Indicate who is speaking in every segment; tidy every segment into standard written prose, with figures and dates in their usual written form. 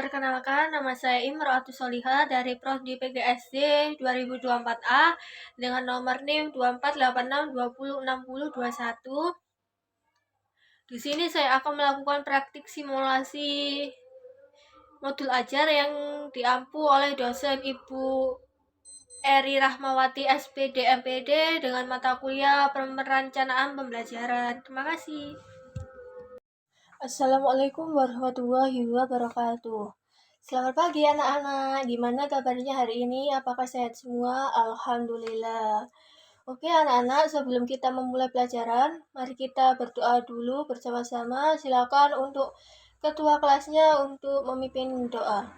Speaker 1: Perkenalkan, nama saya Imro'atus Sholihah dari Prodi PGSD 2024A dengan nomor NIM 2486206021. Di sini saya akan melakukan praktik simulasi modul ajar yang diampu oleh dosen Ibu Eri Rahmawati SPD MPD dengan mata kuliah perencanaan pembelajaran. Terima kasih. Assalamualaikum warahmatullahi wabarakatuh. Selamat pagi anak-anak, gimana kabarnya hari ini? Apakah sehat semua? Alhamdulillah. Oke anak-anak, sebelum kita memulai pelajaran, mari kita berdoa dulu bersama-sama. Silakan untuk ketua kelasnya untuk memimpin doa.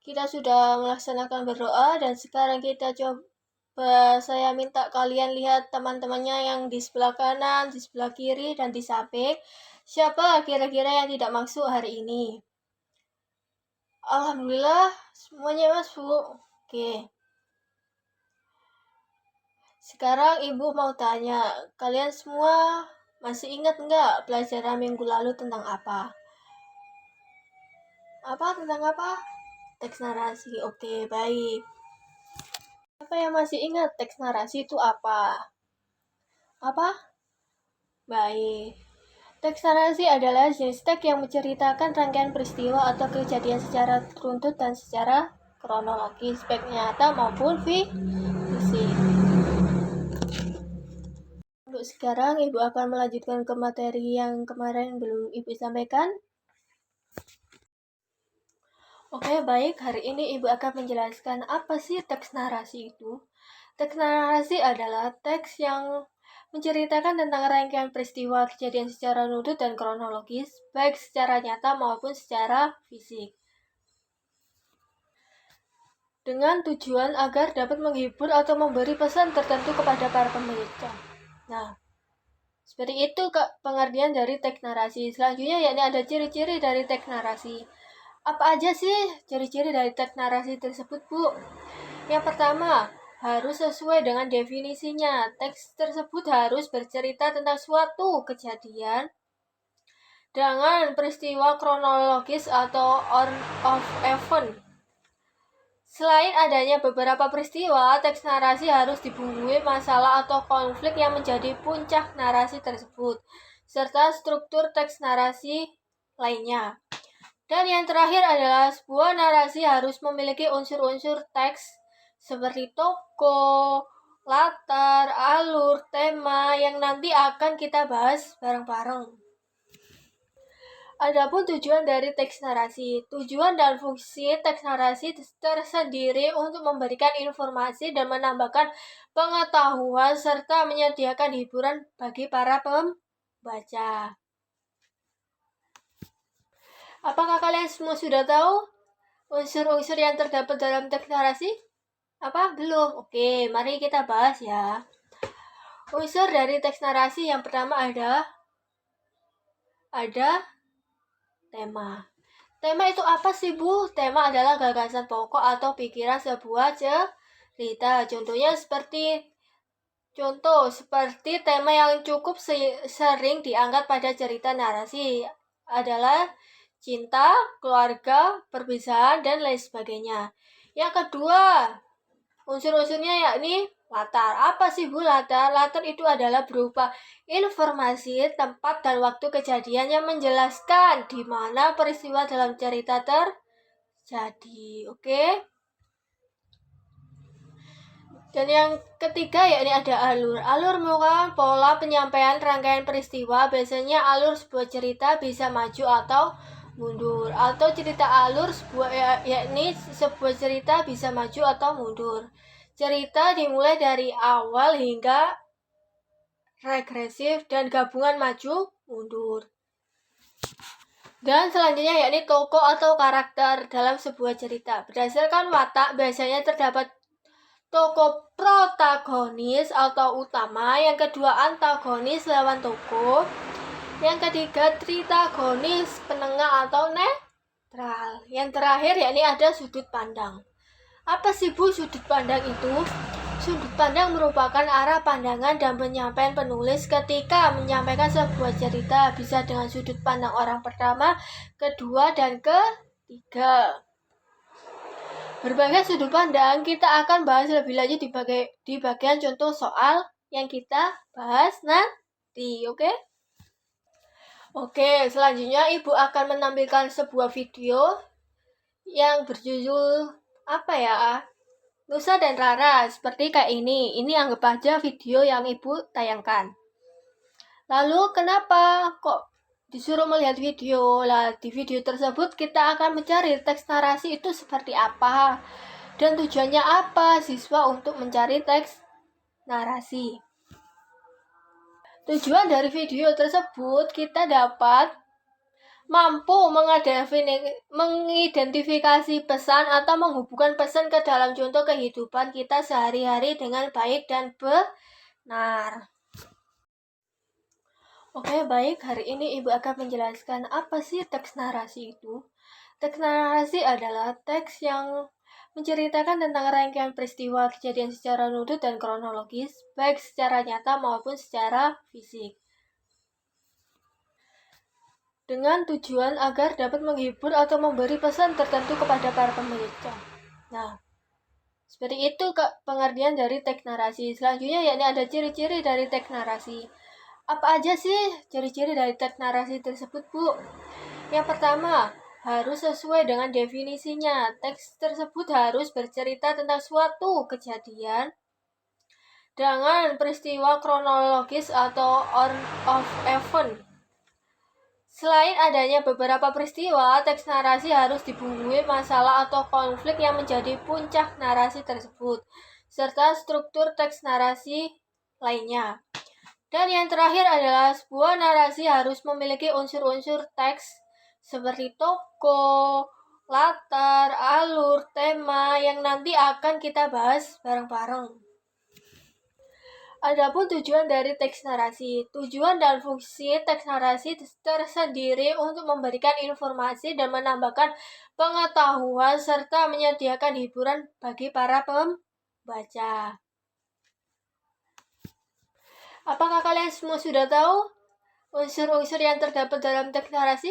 Speaker 1: Kita sudah melaksanakan berdoa dan sekarang kita coba, saya minta kalian lihat teman-temannya yang di sebelah kanan, di sebelah kiri, dan di samping. Siapa kira-kira yang tidak masuk hari ini? Alhamdulillah, semuanya masuk. Oke. Sekarang Ibu mau tanya, kalian semua masih ingat nggak pelajaran minggu lalu tentang apa? Tentang apa? Teks narasi. Oke, baik. Siapa yang masih ingat teks narasi itu apa? Baik. Teks narasi adalah jenis teks yang menceritakan rangkaian peristiwa atau kejadian secara runtut dan secara kronologis, baik nyata maupun fiksi. Untuk sekarang, Ibu akan melanjutkan ke materi yang kemarin belum Ibu sampaikan. Oke, baik. Hari ini Ibu akan menjelaskan apa sih teks narasi itu. Teks narasi adalah teks yang menceritakan tentang rangkaian peristiwa kejadian secara runtut dan kronologis, baik secara nyata maupun secara fisik, dengan tujuan agar dapat menghibur atau memberi pesan tertentu kepada para pembaca. Nah, seperti itu pengertian dari teks narasi. Selanjutnya yakni ada ciri-ciri dari teks narasi. Apa aja sih ciri-ciri dari teks narasi tersebut, Bu? Yang pertama, harus sesuai dengan definisinya. Teks tersebut harus bercerita tentang suatu kejadian dengan peristiwa kronologis atau order of event. Selain adanya beberapa peristiwa, teks narasi harus dibumbui masalah atau konflik yang menjadi puncak narasi tersebut, serta struktur teks narasi lainnya. Dan yang terakhir adalah sebuah narasi harus memiliki unsur-unsur teks seperti tokoh, latar, alur, tema yang nanti akan kita bahas bareng-bareng. Adapun tujuan dari teks narasi. Tujuan dan fungsi teks narasi tersendiri untuk memberikan informasi dan menambahkan pengetahuan serta menyediakan hiburan bagi para pembaca. Apakah kalian semua sudah tahu unsur-unsur yang terdapat dalam teks narasi? Belum? Oke, mari kita bahas ya. Unsur dari teks narasi yang pertama ada tema. Tema itu apa sih, Bu? Tema adalah gagasan pokok atau pikiran sebuah cerita. Seperti tema yang cukup sering diangkat pada cerita narasi adalah cinta, keluarga, perpisahan, dan lain sebagainya. Yang kedua, unsur-unsurnya yakni latar. Apa sih, Bu, latar? Latar itu adalah berupa informasi, tempat, dan waktu kejadian yang menjelaskan di mana peristiwa dalam cerita terjadi. Oke? Dan yang ketiga yakni ada alur. Alur merupakan pola penyampaian rangkaian peristiwa. Biasanya alur sebuah cerita bisa maju atau mundur. Atau cerita alur yakni sebuah cerita bisa maju atau mundur. Cerita dimulai dari awal hingga regresif dan gabungan maju mundur. Dan selanjutnya yakni tokoh atau karakter dalam sebuah cerita. Berdasarkan watak biasanya terdapat tokoh protagonis atau utama, yang kedua antagonis lawan tokoh, yang ketiga tritagonis penengah atau netral, yang terakhir yakni ada sudut pandang. Apa sih, Bu, sudut pandang itu? Sudut pandang merupakan arah pandangan dan penyampaian penulis ketika menyampaikan sebuah cerita, bisa dengan sudut pandang orang pertama, kedua, dan ketiga. Berbagai sudut pandang kita akan bahas lebih lanjut di bagian contoh soal yang kita bahas nanti, oke? Oke, selanjutnya Ibu akan menampilkan sebuah video yang berjudul apa ya? Nusa dan Rara, seperti kayak ini. Ini anggap aja video yang Ibu tayangkan. Lalu kenapa kok disuruh melihat video? Lah, di video tersebut kita akan mencari teks narasi itu seperti apa. Dan tujuannya apa siswa untuk mencari teks narasi. Tujuan dari video tersebut kita dapat mampu mengidentifikasi pesan atau menghubungkan pesan ke dalam contoh kehidupan kita sehari-hari dengan baik dan benar. Oke, baik. Hari ini Ibu akan menjelaskan apa sih teks narasi itu. Teks narasi adalah teks yang menceritakan tentang rangkaian peristiwa kejadian secara runut dan kronologis, baik secara nyata maupun secara fisik, dengan tujuan agar dapat menghibur atau memberi pesan tertentu kepada para pembaca. Nah, seperti itu pengertian dari teks narasi. Selanjutnya yakni ada ciri-ciri dari teks narasi. Apa aja sih ciri-ciri dari teks narasi tersebut, Bu? Yang pertama, harus sesuai dengan definisinya. Teks tersebut harus bercerita tentang suatu kejadian dengan peristiwa kronologis atau order of event. Selain adanya beberapa peristiwa, teks narasi harus dibumbui masalah atau konflik yang menjadi puncak narasi tersebut, serta struktur teks narasi lainnya. Dan yang terakhir adalah sebuah narasi harus memiliki unsur-unsur teks seperti tokoh, latar, alur, tema yang nanti akan kita bahas bareng-bareng. Adapun tujuan dari teks narasi. Tujuan dan fungsi teks narasi tersendiri untuk memberikan informasi dan menambahkan pengetahuan serta menyediakan hiburan bagi para pembaca. Apakah kalian semua sudah tahu unsur-unsur yang terdapat dalam teks narasi?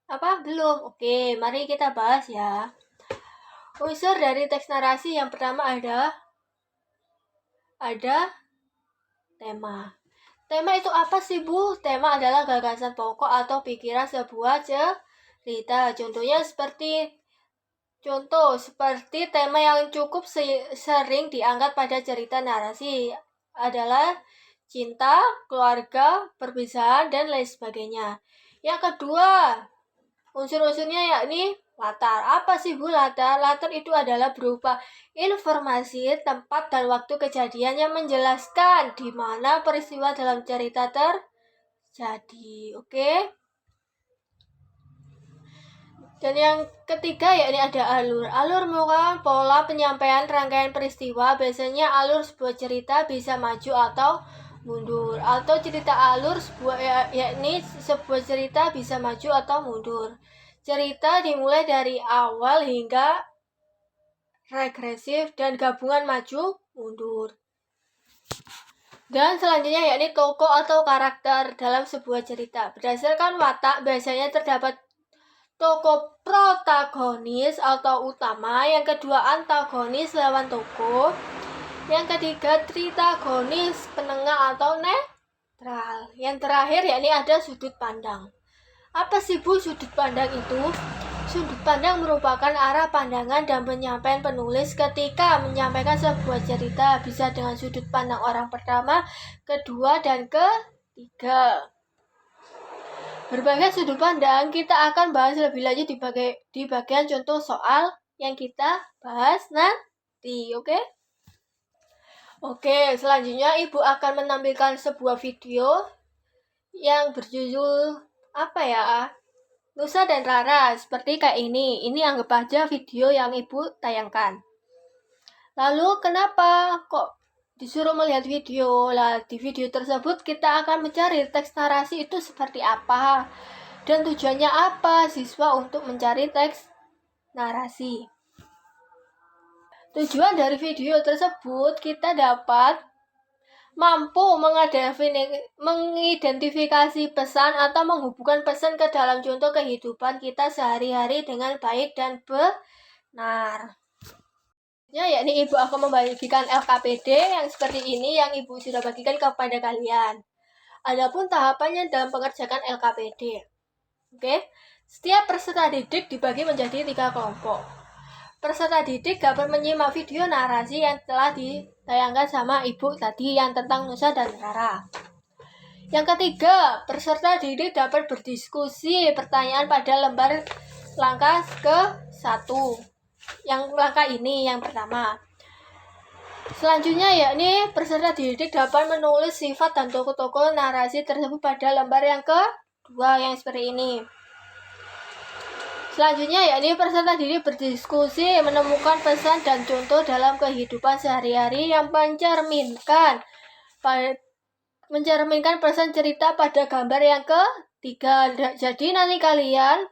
Speaker 1: Apa? Belum? Oke, mari kita bahas ya. Unsur dari teks narasi yang pertama ada tema. Tema itu apa sih, Bu? Tema adalah gagasan pokok atau pikiran sebuah cerita. Seperti tema yang cukup sering diangkat pada cerita narasi adalah cinta, keluarga, perpisahan, dan lain sebagainya. Yang kedua, unsur-unsurnya yakni latar. Apa sih, Bu, latar? Latar itu adalah berupa informasi, tempat, dan waktu kejadian yang menjelaskan di mana peristiwa dalam cerita terjadi. Oke? Dan yang ketiga yakni ada alur. Alur merupakan pola penyampaian rangkaian peristiwa. Biasanya alur sebuah cerita bisa maju atau mundur. Atau cerita alur yakni sebuah cerita bisa maju atau mundur. Cerita dimulai dari awal hingga regresif dan gabungan maju mundur. Dan selanjutnya yakni tokoh atau karakter dalam sebuah cerita. Berdasarkan watak biasanya terdapat tokoh protagonis atau utama, yang kedua antagonis lawan tokoh, yang ketiga tritagonis penengah atau netral, yang terakhir yakni ada sudut pandang. Apa sih, Bu, sudut pandang itu? Sudut pandang merupakan arah pandangan dan penyampaian penulis ketika menyampaikan sebuah cerita, bisa dengan sudut pandang orang pertama, kedua, dan ketiga. Berbagai sudut pandang kita akan bahas lebih lanjut di bagian contoh soal yang kita bahas nanti, oke? Oke, selanjutnya Ibu akan menampilkan sebuah video yang berjudul apa ya? Nusa dan Rara, seperti kayak ini. Ini anggap aja video yang Ibu tayangkan. Lalu kenapa kok disuruh melihat video? Lah, di video tersebut kita akan mencari teks narasi itu seperti apa. Dan tujuannya apa siswa untuk mencari teks narasi. Tujuan dari video tersebut kita dapat mampu mengidentifikasi pesan atau menghubungkan pesan ke dalam contoh kehidupan kita sehari-hari dengan baik dan benar. Yakni Ibu akan membagikan LKPD yang seperti ini yang Ibu sudah bagikan kepada kalian. Adapun tahapannya dalam pengerjaan LKPD. Oke. Setiap peserta didik dibagi menjadi 3 kelompok. Peserta didik dapat menyimak video narasi yang telah ditayangkan sama Ibu tadi yang tentang Nusa dan Rara. Yang ketiga, peserta didik dapat berdiskusi pertanyaan pada lembar langkah ke-1. Yang langkah ini yang pertama. Selanjutnya yakni peserta didik dapat menulis sifat dan tokoh-tokoh narasi tersebut pada lembar yang kedua yang seperti ini. Selanjutnya yakni peserta didik berdiskusi menemukan pesan dan contoh dalam kehidupan sehari-hari yang mencerminkan pesan cerita pada gambar yang ketiga. Jadi nanti kalian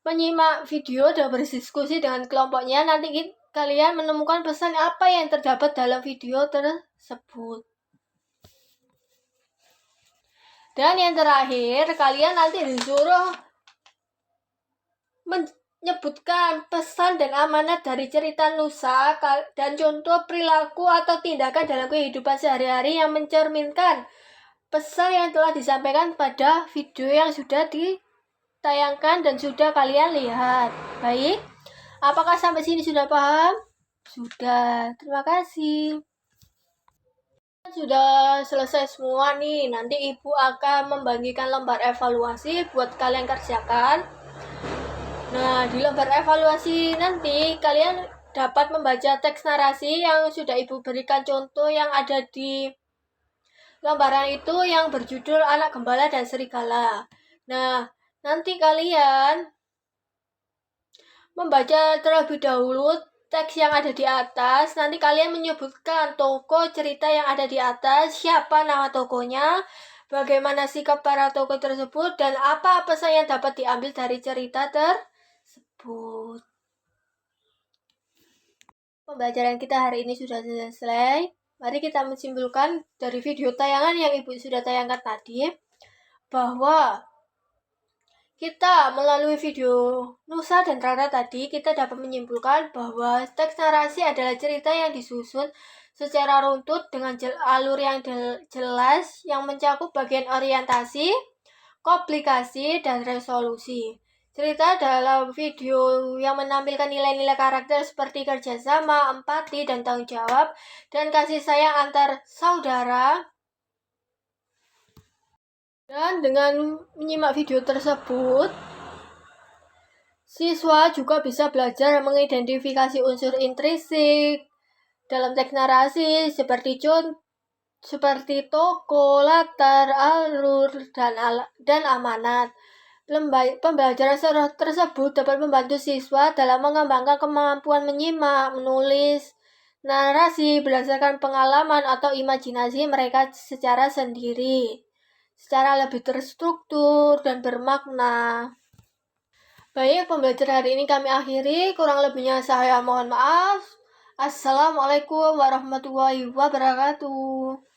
Speaker 1: menyimak video dan berdiskusi dengan kelompoknya, nanti kalian menemukan pesan apa yang terdapat dalam video tersebut. Dan yang terakhir, kalian nanti disuruh menyebutkan pesan dan amanat dari cerita Nusa dan contoh perilaku atau tindakan dalam kehidupan sehari-hari yang mencerminkan pesan yang telah disampaikan pada video yang sudah ditayangkan dan sudah kalian lihat. Baik, apakah sampai sini sudah paham? Sudah, terima kasih. Sudah selesai semua nih, nanti Ibu akan membagikan lembar evaluasi buat kalian kerjakan. Nah, di lembar evaluasi nanti kalian dapat membaca teks narasi yang sudah Ibu berikan contoh yang ada di lembaran itu yang berjudul Anak Gembala dan Serigala. Nah, nanti kalian membaca terlebih dahulu teks yang ada di atas. Nanti kalian menyebutkan tokoh cerita yang ada di atas, siapa nama tokohnya, bagaimana sikap para tokoh tersebut, dan apa pesan yang dapat diambil dari cerita tersebut. Pembelajaran kita hari ini sudah selesai. Mari kita menyimpulkan dari video tayangan yang Ibu sudah tayangkan tadi, bahwa kita melalui video Nusa dan Rara tadi, kita dapat menyimpulkan bahwa teks narasi adalah cerita yang disusun secara runtut dengan alur yang jelas yang mencakup bagian orientasi, komplikasi, dan resolusi. Cerita dalam video yang menampilkan nilai-nilai karakter seperti kerjasama, empati, dan tanggung jawab, dan kasih sayang antar saudara. Dan dengan menyimak video tersebut, siswa juga bisa belajar mengidentifikasi unsur intrinsik dalam teks narasi seperti tokoh, latar, alur, dan amanat. Pembelajaran tersebut dapat membantu siswa dalam mengembangkan kemampuan menyimak, menulis narasi berdasarkan pengalaman atau imajinasi mereka secara sendiri, secara lebih terstruktur dan bermakna. Baik, pembelajaran hari ini kami akhiri. Kurang lebihnya saya mohon maaf. Assalamualaikum warahmatullahi wabarakatuh.